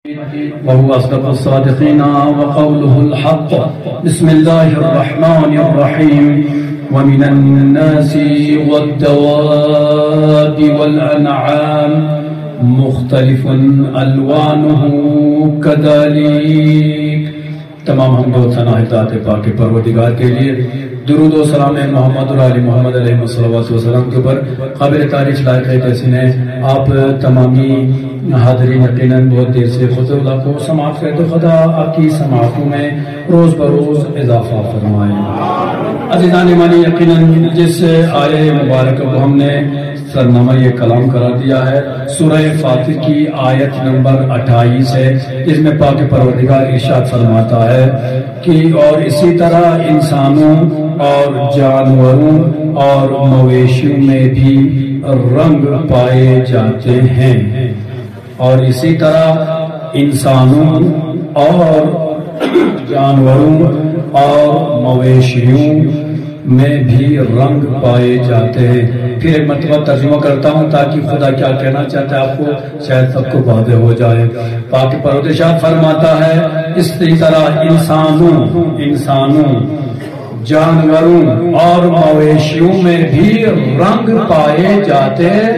وهو أصدق الصادقين وقوله الحق. بسم الله الرحمن الرحيم. ومن الناس والدواب والأنعام مختلف ألوانه كذلك. تمام حمد و ثنا ذات پاک پروردگار کے لیے. درود و سلام محمد اور آل محمد علیہ السلام کے اوپر. قابل تعریف لائق ہے جیسے نے آپ تمامی حاضرین یقیناً بہت دیر سے خطب اللہ کو سماعت کرتے. خدا آپ کی سماعتوں میں روز بروز اضافہ فرمائے. عزیزان ایمانی، یقیناً جس آیہ مبارکہ کو ہم نے سرنامہ یہ کلام قرار دیا ہے، سورہ فاطر کی آیت نمبر 28 ہے، اس میں پاک پروردگار ارشاد فرماتا ہے کہ اور اسی طرح انسانوں اور جانوروں اور مویشیوں میں بھی رنگ پائے جاتے ہیں. اور اسی طرح انسانوں اور جانوروں اور مویشیوں میں بھی رنگ پائے جاتے ہیں. پھر ایک مرتبہ ترجمہ کرتا ہوں تاکہ خدا کیا کہنا چاہتا ہے آپ کو شاید سب کو واضح ہو جائے. پاک پروردگار فرماتا ہے اسی طرح انسانوں جانوروں اور مویشیوں میں بھی رنگ پائے جاتے ہیں.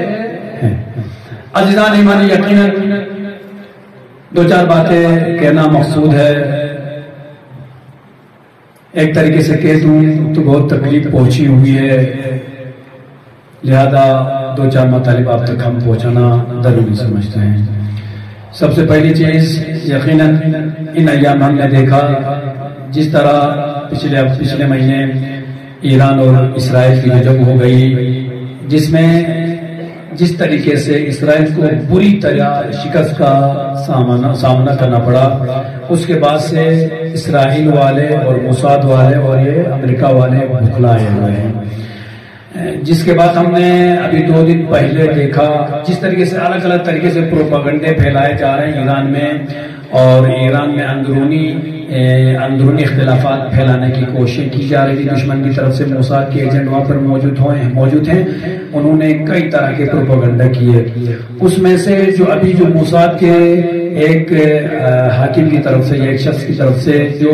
عزیزان ایمانی، یقیناً دو چار باتیں کہنا مقصود ہے. ایک طریقے سے کہہ دوں تو بہت تکلیف پہنچی ہوئی ہے، لہذا دو چار مطالب آپ تک ہم پہنچانا ضروری سمجھتے ہیں. سب سے پہلی چیز، یقیناً ان ایام ہم نے دیکھا جس طرح پچھلے مہینے ایران اور اسرائیل کی جنگ ہو گئی، جس میں جس طریقے سے اسرائیل کو بری طرح شکست کا سامنا کرنا پڑا، اس کے بعد سے اسرائیل والے اور موساد والے اور یہ امریکہ والے بھکلائے ہوئے ہیں. جس کے بعد ہم نے ابھی 2 دن پہلے دیکھا جس طریقے سے الگ الگ طریقے سے پروپیگنڈے پھیلائے جا رہے ہیں ایران میں، اور ایران میں اندرونی اختلافات پھیلانے کی کوشش کی جا رہی تھی. دشمن کی طرف سے موساد کے ایجنٹ وہاں پر موجود ہیں، انہوں نے کئی طرح کے پروپیگنڈا کیے. اس میں سے جو موساد کے ایک حاکم کی طرف سے، ایک شخص کی طرف سے جو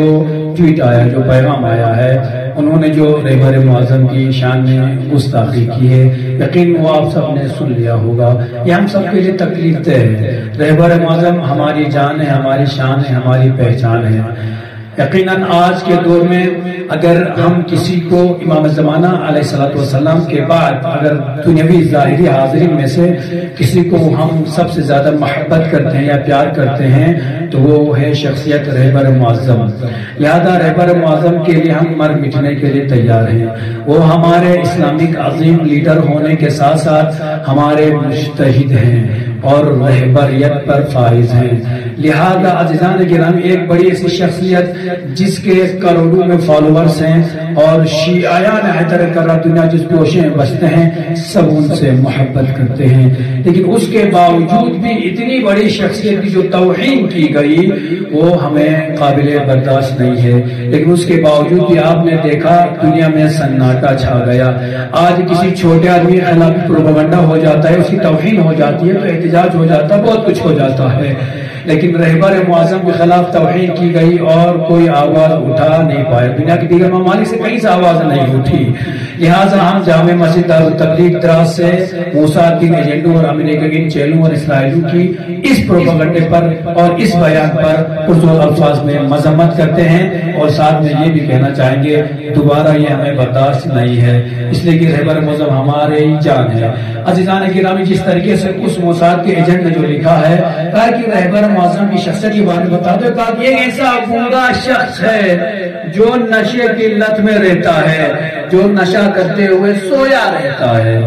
ٹویٹ آیا، جو پیغام آیا ہے، انہوں نے جو رہبر معظم کی شان میں گستاخی کی ہے، یقین وہ آپ سب نے سن لیا ہوگا. یہ ہم سب کے لیے تکلیف دہ ہے. رہبر معظم ہماری جان ہے، ہماری شان ہے، ہماری پہچان ہے. یقیناً آج کے دور میں اگر ہم کسی کو امام زمانہ علیہ السلام کے بعد اگر دنیاوی ظاہری حاضرین میں سے کسی کو ہم سب سے زیادہ محبت کرتے ہیں یا پیار کرتے ہیں تو وہ ہے شخصیت رہبر معظم. لہذا رہبر معظم کے لیے ہم مر مٹنے کے لیے تیار ہیں. وہ ہمارے اسلامک عظیم لیڈر ہونے کے ساتھ ساتھ ہمارے مجتہد ہیں اور رہبریت پر فائز ہیں. لہذا عزیزان گرامی، ایک بڑی ایسی شخصیت جس کے کروڑوں میں فالوورز ہیں اور شیعیان حیدر کرہ دنیا جس گوشے بستے ہیں، سب ان سے محبت کرتے ہیں. لیکن اس کے باوجود بھی اتنی بڑی شخصیت کی جو توہین کی گئی وہ ہمیں قابل برداشت نہیں ہے. لیکن اس کے باوجود بھی آپ نے دیکھا دنیا میں سناٹا چھا گیا. آج کسی چھوٹے آدمی کے خلاف پروپیگنڈا ہو جاتا ہے، اس کی توہین ہو جاتی ہے تو احتجاج ہو جاتا ہے، بہت کچھ ہو جاتا ہے. لیکن رہبر معظم کے خلاف توہین کی گئی اور کوئی آواز اٹھا نہیں پائے. دنیا کے دیگر ممالک سے کہیں سے آواز نہیں اٹھی. لہٰذا ہم جامع مسجد دارالتبلیغ دراز سے موساد کے ایجنٹوں اور امریکہ کے چیلوں اور اسرائیلیوں کی اس پروپیگنڈے پر اور اس بیان پر پرزور الفاظ میں مذمت کرتے ہیں، اور ساتھ میں یہ بھی کہنا چاہیں گے دوبارہ یہ ہمیں برداشت نہیں ہے، اس لیے کہ رہبر معظم ہمارے جان ہے. عزیزان گرامی، جس طریقے سے اس موساد کے ایجنٹ نے جو لکھا ہے کہا کہ رہبر معظم کی شخصیت کے بارے میں بتا دو، کہا کہ ایک ایسا گنگا شخص ہے جو نشے کی لت میں رہتا ہے، جو نشہ کرتے ہوئے سویا رہتا ہے.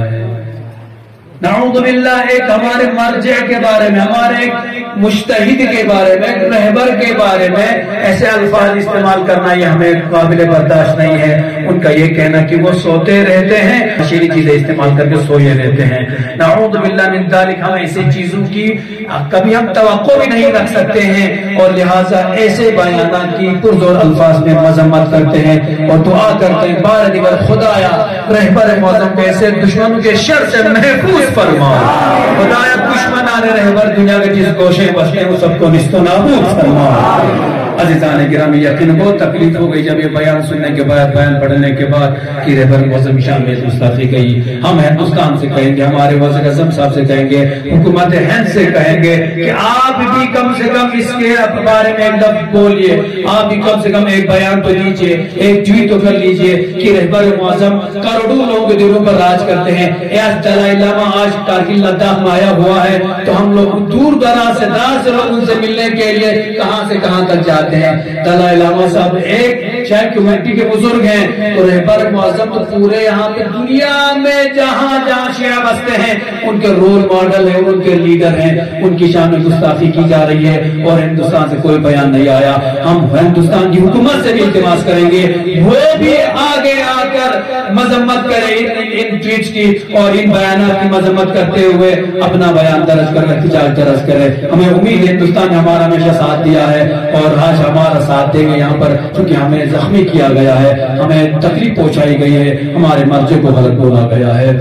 نعوذ باللہ. ایک ہمارے مرجع کے بارے میں، ہمارے ایک مجتہد کے بارے میں، ایک رہبر کے بارے میں ایسے الفاظ استعمال کرنا یہ ہمیں قابل برداشت نہیں ہے. ان کا یہ کہنا کہ وہ سوتے رہتے ہیں، نشیلی چیزیں استعمال کر کے سوئے رہتے ہیں. نعوذ باللہ من ذالک. ہم ایسی چیزوں کی کبھی ہم توقع بھی نہیں رکھ سکتے ہیں، اور لہٰذا ایسے بیانات کی پرزور الفاظ میں مذمت کرتے ہیں اور دعا کرتے ہیں بار دیگر خدایا رہبر معظم کو ایسے دشمنوں کے شر سے محفوظ نصیب فرما خدایا دشمنان رہبر دنیا کے جس گوشے بستے ہیں وہ سب کو نست و نابود فرما عزیزان گرامی یقین بہت تکلیف ہو گئی جب یہ بیان سننے کے بعد بیان پڑھنے کے بعد کہ رہبر معظم شان میں گستاخی گئی ہم ہندوستان سے کہیں گے ہمارے وزیر اعظم صاحب سے کہیں گے حکومت ہند سے کہیں گے کہ آپ بھی کم سے کم اس کے بارے میں ایک لفظ بولیے آپ بھی کم سے کم ایک بیان تو دیجئے ایک ٹویٹ تو کر لیجئے کہ رہبر معظم کروڑوں لوگوں کے دلوں پر راج کرتے ہیں ایس دلائی لاما آج کارگل لداخ میں آیا ہوا ہے تو ہم لوگ دور دراز سے لوگ ان سے ملنے کے لیے کہاں سے کہاں تک جاتے ہیں دلائی لاما صاحب ایک شیعہ کمیونٹی کے بزرگ ہیں تو رہبر معظم تو پورے یہاں پہ دنیا میں جہاں جہاں شیعہ بستے ہیں ان کے رول ماڈل ہیں ان کے لیڈر ہیں ان کی شان میں گستاخی کی جا رہی ہے اور ہندوستان سے کوئی بیان نہیں آیا ہم ہندوستان کی حکومت سے بھی التماس کریں گے وہ بھی آگے آ کر مذمت کرے ان ٹویٹس کی اور ان بیانات کی مذمت کرتے ہوئے اپنا بیان درج کر احتجاج درج کرے ہمیں امید ہے ہندوستان نے ہمارا ہمیشہ ساتھ دیا ہے اور آج ہمارا ساتھ دیں گے یہاں پر چونکہ ہمیں زخمی کیا گیا ہے ہمیں تکلیف پہنچائی گئی ہے ہمارے مرضے کو غلط بولا گیا ہے